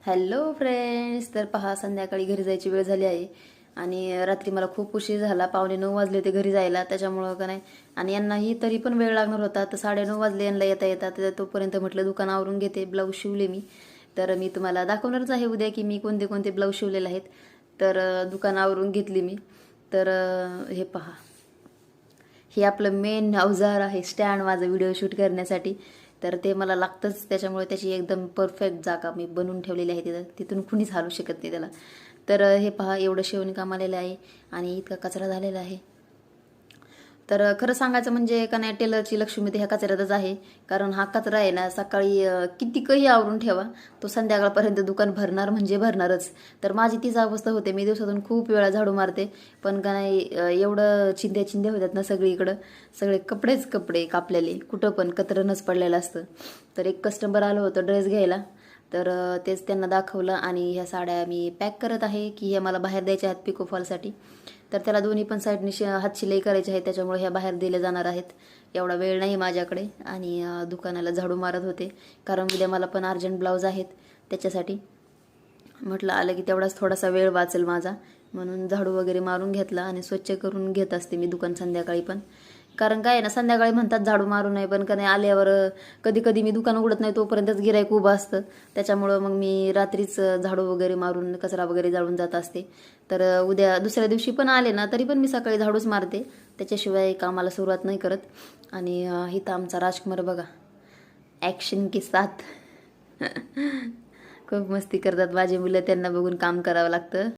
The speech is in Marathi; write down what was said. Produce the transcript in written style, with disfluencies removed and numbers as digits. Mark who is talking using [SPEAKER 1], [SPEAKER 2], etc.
[SPEAKER 1] हॅलो फ्रेंड्स, तर पहा संध्याकाळी घरी जायची वेळ झाली आहे आणि रात्री मला खूप उशीर झाला. 8:45 वाजले होते घरी जायला, त्याच्यामुळं का नाही. आणि यांनाही तरी पण वेळ लागणार होता, तर 9:30 वाजले यांना येता येता. तर तोपर्यंत म्हटलं दुकान आवरून घेते. ब्लाऊज शिवले मी, तर मी तुम्हाला दाखवणारच आहे उद्या की मी कोणते कोणते ब्लाऊज शिवलेले आहेत. तर दुकान आवरून घेतली मी. तर हे पहा, हे आपलं मेन अवजार आहे, स्टँड, माझं व्हिडिओ शूट करण्यासाठी. तर ते मला लागतंच, त्याच्यामुळे त्याची एकदम परफेक्ट जागा मी बनवून ठेवलेली आहे तिथं. तिथून कुणीच हलू शकत नाही त्याला. तर हे पहा, एवढं शिवणकाम आलेलं आहे आणि इतका कचरा झालेला आहे. तर खरं सांगायचं म्हणजे का नाही, टेलरची लक्ष्मी तर ह्या कचऱ्यातच आहे. कारण हा कचरा आहे ना, सकाळी कितीकही आवरून ठेवा, तो संध्याकाळपर्यंत दुकान भरणार म्हणजे भरणारच. तर माझी तीच अवस्था होते. मी दिवसातून खूप वेळा झाडू मारते, पण का नाही, एवढं चिंध्या चिंध्या होतात ना सगळीकडं. सगळे कपडेच कपडे कापलेले, कुठं पण कतरणच पडलेलं असतं. तर एक कस्टमर आलं होतं ड्रेस घ्यायला, तर तेच त्यांना दाखवलं. आणि ह्या साड्या मी पॅक करत आहे की ह्या मला बाहेर द्यायच्या आहेत पिको फॉलसाठी. तर त्याला दोन्ही पण साईडनी हात शिलाई करायची आहे, त्याच्यामुळे ह्या बाहेर दिल्या जाणार आहेत. एवढा वेळ नाही माझ्याकडे. आणि दुकानाला झाडू मारत होते, कारण उद्या मला पण अर्जंट ब्लाऊज आहेत. त्याच्यासाठी म्हटलं आलं की तेवढाच थोडासा वेळ वाचेल माझा, म्हणून झाडू वगैरे मारून घेतला आणि स्वच्छ करून घेत असते मी दुकान संध्याकाळी पण. कारण काय आहे ना, संध्याकाळी म्हणतात झाडू मारू नये, पण का नाही, आल्यावर कधी कधी मी दुकान उघडत नाही तोपर्यंतच गिराईक उभं असतं. त्याच्यामुळं मग मी रात्रीच झाडू वगैरे मारून कचरा वगैरे जाळून जात असते. तर उद्या दुसऱ्या दिवशी पण आले ना, तरी पण मी सकाळी झाडूच मारते, त्याच्याशिवाय कामाला सुरुवात नाही करत. आणि इथं आमचा राजकुमार बघा, ॲक्शन के साथ खूप मस्ती करतात माझी मुलं, त्यांना बघून काम करावं लागतं.